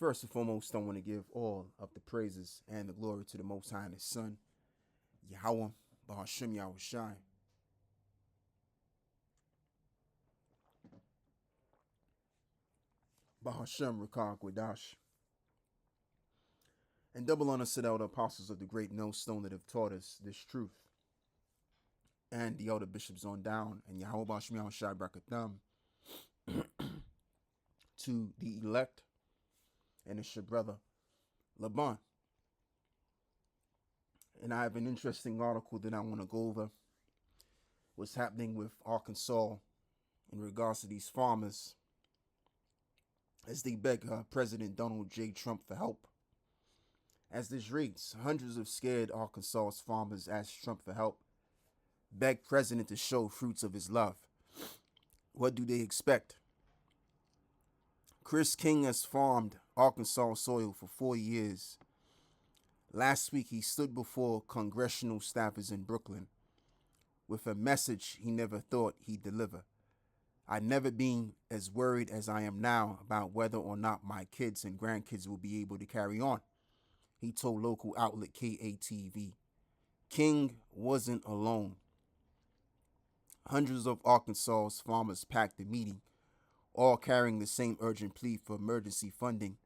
First and foremost, I want to give all of the praises and the glory to the Most High and His Son, Yahweh, Bahashim Yahweh Shai. Bahashim Rakah Gwadash. And double honor to the elder apostles of the great millstone that have taught us this truth. And the elder bishops on down, and Yahweh Bahashim Yahweh Shai Brakatham to the elect, and it's your brother, Laban. And I have an interesting article that I want to go over. What's happening with Arkansas in regards to these farmers as they beg President Donald J. Trump for help. As this reads, hundreds of scared Arkansas farmers ask Trump for help, beg President to show fruits of his love. What do they expect? Chris King has farmed Arkansas soil for 4 years. Last week, he stood before congressional staffers in Brooklyn with a message he never thought he'd deliver. I've never been as worried as I am now about whether or not my kids and grandkids will be able to carry on, he told local outlet KATV. King wasn't alone. Hundreds of Arkansas's farmers packed the meeting, all carrying the same urgent plea for emergency funding.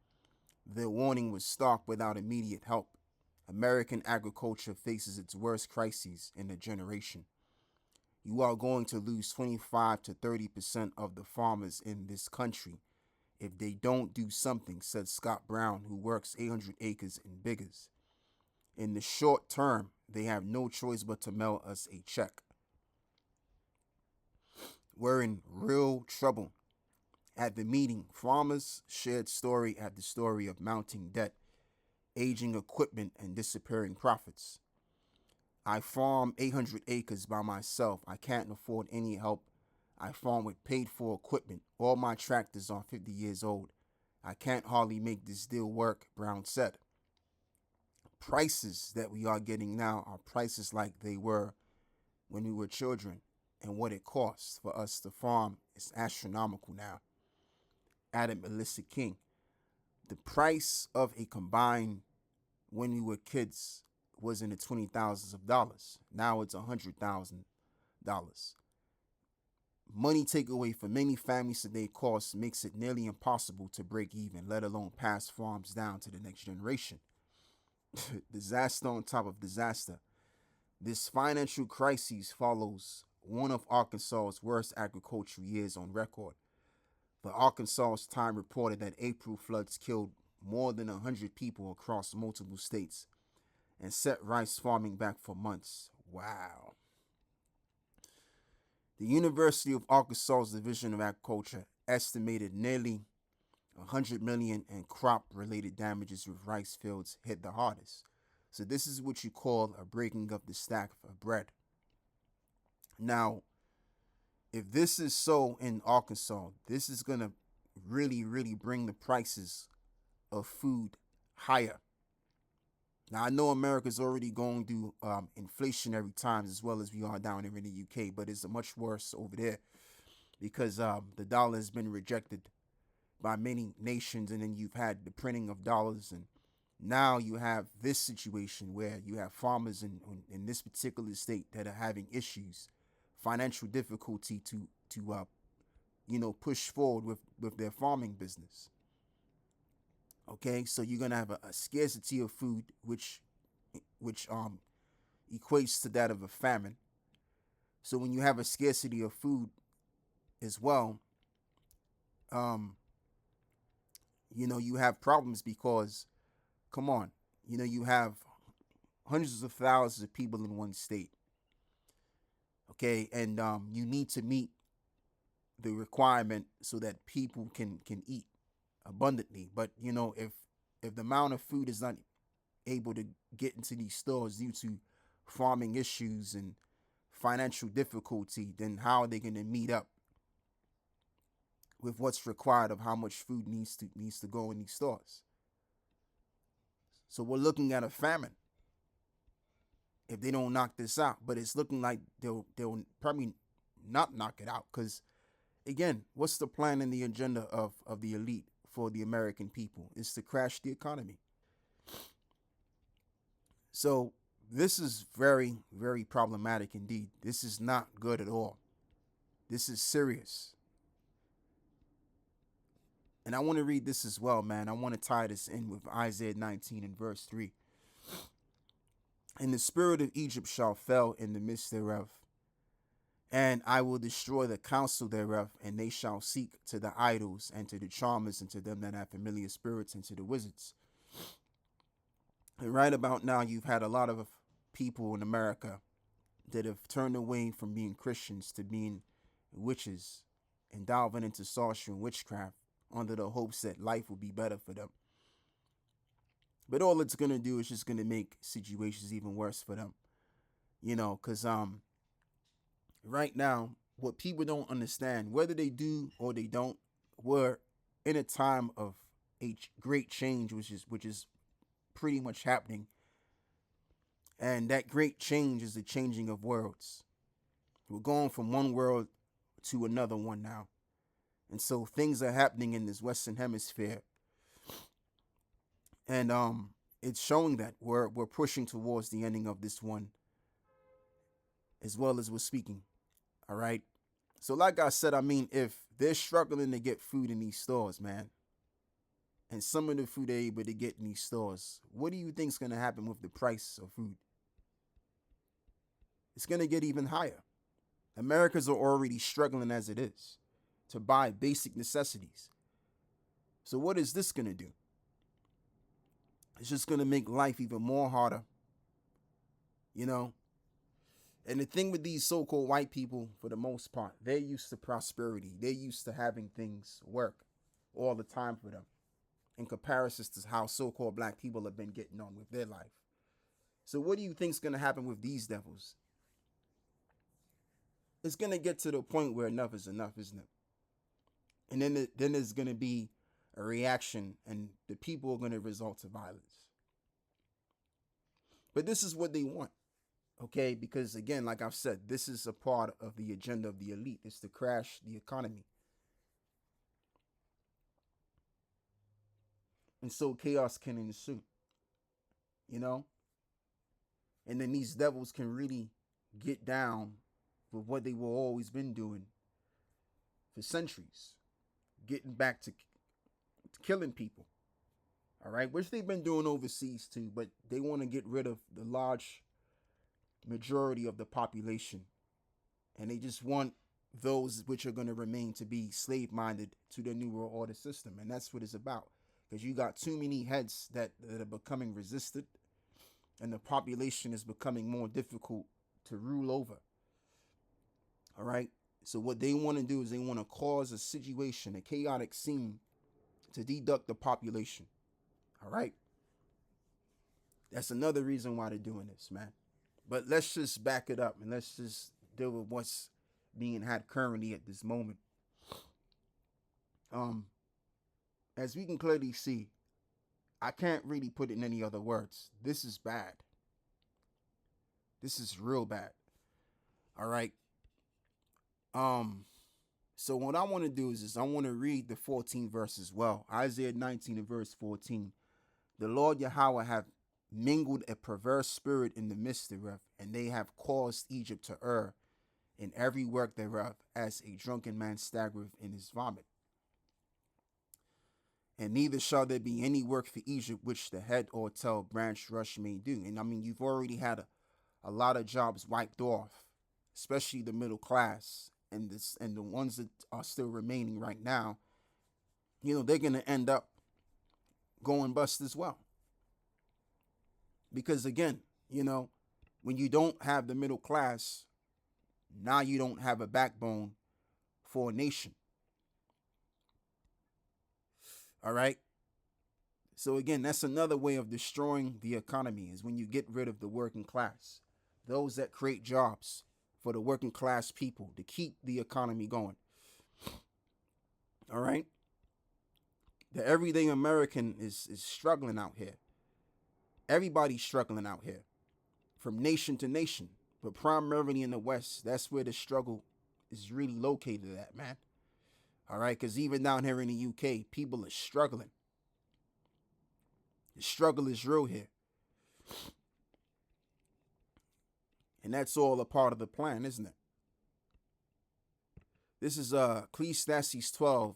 Their warning was stark without immediate help. American agriculture faces its worst crises in a generation. You are going to lose 25 to 30% of the farmers in this country if they don't do something, said Scott Brown, who works 800 acres in Biggers. In the short term, they have no choice but to mail us a check. We're in real trouble. At the meeting, farmers shared story after story of mounting debt, aging equipment, and disappearing profits. I farm 800 acres by myself. I can't afford any help. I farm with paid-for equipment. All my tractors are 50 years old. I can't hardly make this deal work, Brown said. Prices that we are getting now are prices like they were when we were children, and what it costs for us to farm is astronomical now. Added Melissa King. The price of a combine when we were kids was in the $20,000s of dollars. Now it's $100,000. Money takeaway for many families today costs makes it nearly impossible to break even, let alone pass farms down to the next generation. Disaster on top of disaster. This financial crisis follows one of Arkansas's worst agricultural years on record. The Arkansas Times reported that April floods killed more than 100 people across multiple states and set rice farming back for months. Wow. The University of Arkansas's Division of Agriculture estimated nearly $100 million in crop-related damages with rice fields hit the hardest. So this is what you call a breaking of the stack of bread. Now, if this is so in Arkansas, this is going to really, really bring the prices of food higher. Now, I know America's already going through inflationary times as well as we are down here in the UK, but it's much worse over there because the dollar has been rejected by many nations, and then you've had the printing of dollars, and now you have this situation where you have farmers in this particular state that are having issues, financial difficulty to push forward with their farming business. Okay, so you're gonna have a scarcity of food, which equates to that of a famine. So when you have a scarcity of food as well, you have problems because, come on, you have hundreds of thousands of people in one state. Okay, and you need to meet the requirement so that people can eat abundantly. But if the amount of food is not able to get into these stores due to farming issues and financial difficulty, then how are they going to meet up with what's required of how much food needs to go in these stores? So we're looking at a famine if they don't knock this out. But it's looking like they'll probably not knock it out, because again, what's the plan and the agenda of the elite for the American people is to crash the economy. So this is very, very problematic indeed. This is not good at all. This is serious. And I want to read this as well, man. I want to tie this in with Isaiah 19 and verse 3. And the spirit of Egypt shall fail in the midst thereof, and I will destroy the counsel thereof, and they shall seek to the idols and to the charmers and to them that have familiar spirits and to the wizards. And right about now, you've had a lot of people in America that have turned away from being Christians to being witches and delving into sorcery and witchcraft under the hopes that life will be better for them. But all it's going to do is just going to make situations even worse for them. Because right now, what people don't understand, whether they do or they don't, we're in a time of a great change, which is pretty much happening. And that great change is the changing of worlds. We're going from one world to another one now. And so things are happening in this Western Hemisphere. And it's showing that we're pushing towards the ending of this one, as well as we're speaking. All right. So like I said, I mean, if they're struggling to get food in these stores, man, and some of the food they're able to get in these stores, what do you think is going to happen with the price of food? It's going to get even higher. Americans are already struggling as it is to buy basic necessities. So what is this going to do? It's just going to make life even more harder. And the thing with these so-called white people, for the most part, they're used to prosperity. They're used to having things work all the time for them, in comparison to how so-called black people have been getting on with their life. So what do you think is going to happen with these devils? It's going to get to the point where enough is enough, isn't it? And then there's going to be a reaction, and the people are going to resort to violence. But this is what they want, okay? Because again, like I've said, this is a part of the agenda of the elite. It's to crash the economy. And so chaos can ensue, And then these devils can really get down with what they were always been doing for centuries, getting back to killing people. All right, which they've been doing overseas too, but they want to get rid of the large majority of the population, and they just want those which are going to remain to be slave-minded to the New World Order system. And that's what it's about, because you got too many heads that are becoming resistant, and the population is becoming more difficult to rule over. All right, so what they want to do is they want to cause a situation, a chaotic scene, to deduct the population. All right, that's another reason why they're doing this, man. But let's just back it up and let's just deal with what's being had currently at this moment. As we can clearly see, I can't really put it in any other words. This is bad. This is real bad. All right. So what I want to do is I want to read the 14th verse as well. Isaiah 19 and verse 14. The Lord Yahweh hath mingled a perverse spirit in the midst thereof, and they have caused Egypt to err in every work thereof, as a drunken man staggereth in his vomit. And neither shall there be any work for Egypt which the head or tail branch rush may do. And I mean, you've already had a lot of jobs wiped off, especially the middle class, and the ones that are still remaining right now. They're going to end up going bust as well. Because again, when you don't have the middle class, now you don't have a backbone for a nation. All right. So again, that's another way of destroying the economy, is when you get rid of the working class, those that create jobs for the working class people to keep the economy going. All right. The everyday American is struggling out here. Everybody's struggling out here, from nation to nation, but primarily in the West. That's where the struggle is really located at, man. All right, because even down here in the UK, people are struggling. The struggle is real here. And that's all a part of the plan, isn't it? This is Ecclesiastes 12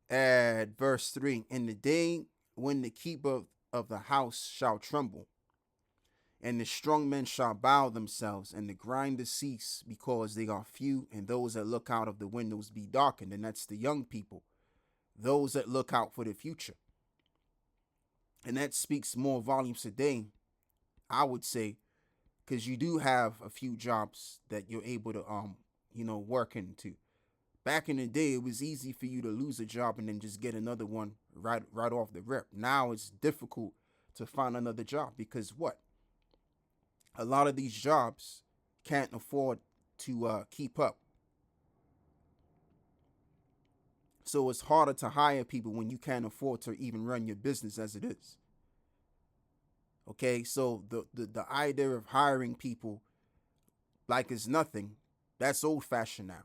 at verse 3. In the day when the keeper of the house shall tremble, and the strong men shall bow themselves, and the grinders cease, because they are few, and those that look out of the windows be darkened. And that's the young people, those that look out for the future. And that speaks more volumes today, I would say, because you do have a few jobs that you're able to work into. Back in the day, it was easy for you to lose a job and then just get another one right off the rip. Now it's difficult to find another job because what? A lot of these jobs can't afford to keep up. So it's harder to hire people when you can't afford to even run your business as it is. Okay, so the idea of hiring people like it's nothing, that's old fashioned now.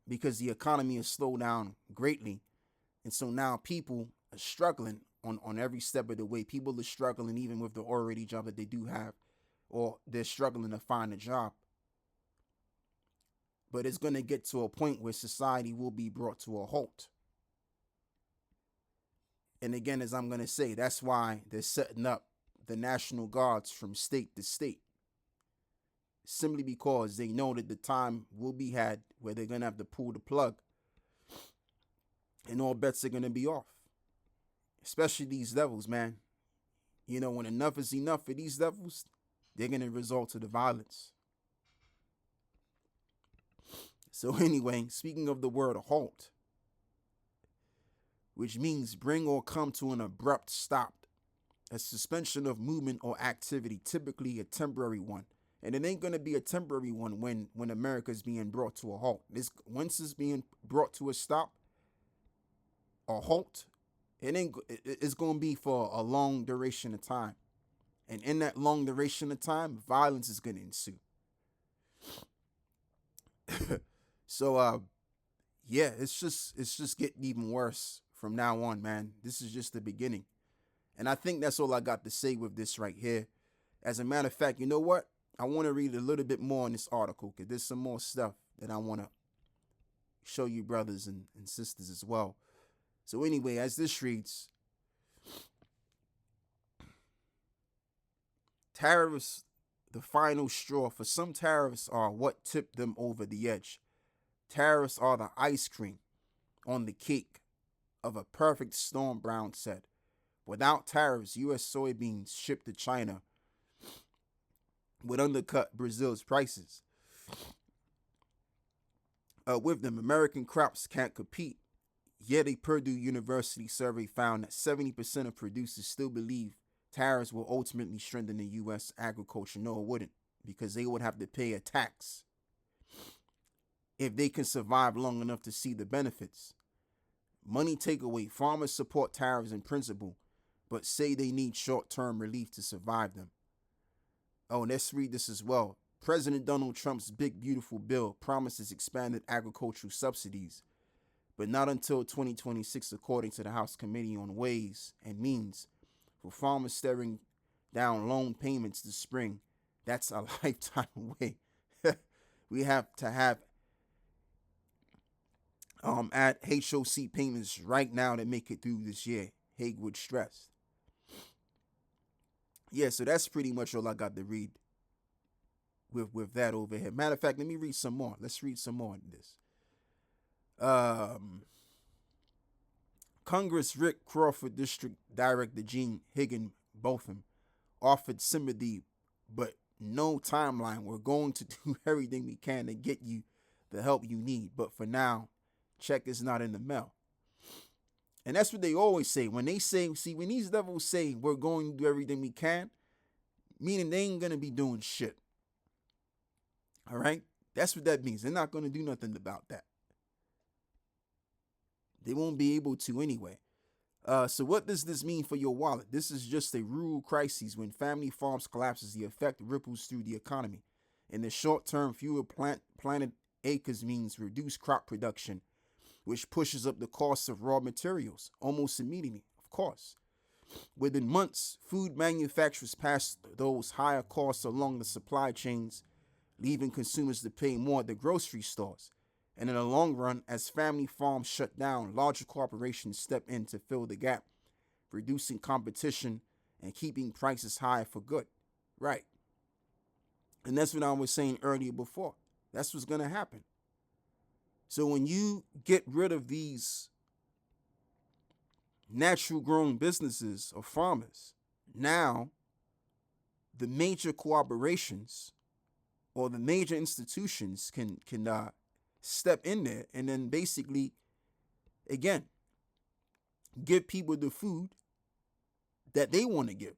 Because the economy has slowed down greatly. And so now people are struggling on every step of the way. People are struggling even with the already job that they do have, or they're struggling to find a job. But it's going to get to a point where society will be brought to a halt. And again, as I'm going to say, that's why they're setting up the National Guards from state to state. Simply because they know that the time will be had where they're going to have to pull the plug. And all bets are going to be off. Especially these devils, man. You know, when enough is enough for these devils, they're going to resort to the violence. So anyway, speaking of the word halt, which means bring or come to an abrupt stop, a suspension of movement or activity, typically a temporary one. And it ain't going to be a temporary one when America's being brought to a halt. Once it's being brought to a stop, a halt, it's going to be for a long duration of time. And in that long duration of time, violence is going to ensue. So, yeah, it's just getting even worse from now on, man. This is just the beginning. And I think that's all I got to say with this right here. As a matter of fact, you know what? I want to read a little bit more in this article because there's some more stuff that I want to show you brothers and sisters as well. So anyway, as this reads, tariffs, the final straw. For some, tariffs are what tipped them over the edge. Tariffs are the ice cream on the cake of a perfect storm, Brown said. Without tariffs, U.S. soybeans shipped to China would undercut Brazil's prices. With them, American crops can't compete. Yet a Purdue University survey found that 70% of producers still believe tariffs will ultimately strengthen the U.S. agriculture. No, it wouldn't, because they would have to pay a tax if they can survive long enough to see the benefits. Money takeaway. Farmers support tariffs in principle, but say they need short-term relief to survive them. Oh, let's read this as well. President Donald Trump's big, beautiful bill promises expanded agricultural subsidies, but not until 2026, according to the House Committee on Ways and Means. For farmers staring down loan payments this spring, that's a lifetime away. We have to have at HOC payments right now to make it through this year, Haywood stressed. Yeah, so that's pretty much all I got to read with that over here. Matter of fact, let me read some more. Let's read some more in this. Congress Rick Crawford District Director Gene Higginbotham offered sympathy, but no timeline. We're going to do everything we can to get you the help you need. But for now, check is not in the mail. And that's what they always say. When they say, when these devils say we're going to do everything we can, meaning they ain't going to be doing shit. All right? That's what that means. They're not going to do nothing about that. They won't be able to anyway. So what does this mean for your wallet? This is just a rural crisis. When family farms collapses, the effect ripples through the economy. In the short term, fewer planted acres means reduced crop production, which pushes up the cost of raw materials almost immediately, of course. Within months, food manufacturers pass those higher costs along the supply chains, leaving consumers to pay more at the grocery stores. And in the long run, as family farms shut down, larger corporations step in to fill the gap, reducing competition and keeping prices high for good. Right. And that's what I was saying earlier before. That's what's going to happen. So when you get rid of these natural grown businesses or farmers, now the major corporations or the major institutions can step in there and then basically, again, give people the food that they want to give.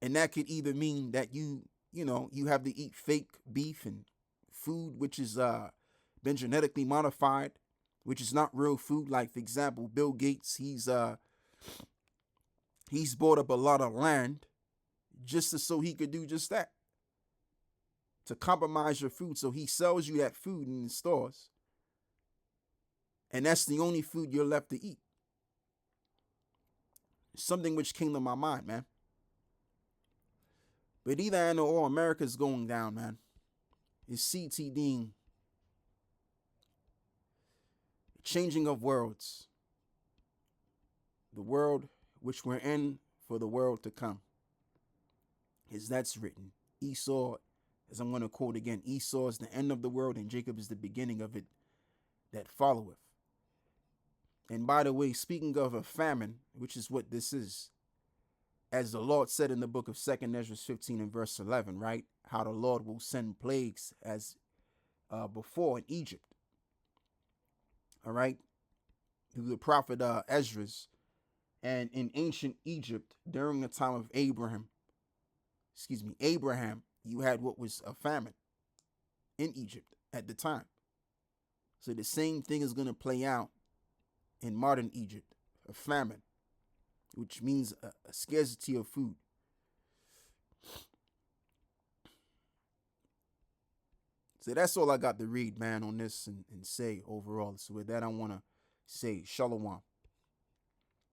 And that could either mean that you have to eat fake beef and food which is been genetically modified, which is not real food. Like, for example, Bill Gates, he's bought up a lot of land just so he could do just that, to compromise your food. So he sells you that food in the stores, and that's the only food you're left to eat. Something which came to my mind, man. But either I know or America's going down, man. It's CTDing. Changing of worlds. The world which we're in for the world to come. As that's written. Esau, as I'm going to quote again, Esau is the end of the world and Jacob is the beginning of it that followeth. And by the way, speaking of a famine, which is what this is, as the Lord said in the book of 2nd Ezra 15 and verse 11, right? How the Lord will send plagues as before in Egypt. All right? Through the prophet Esdras. And in ancient Egypt, during the time of Abraham, you had what was a famine in Egypt at the time. So the same thing is going to play out in modern Egypt, a famine, which means a scarcity of food. So that's all I got to read, man, on this and say overall. So with that, I want to say shalom.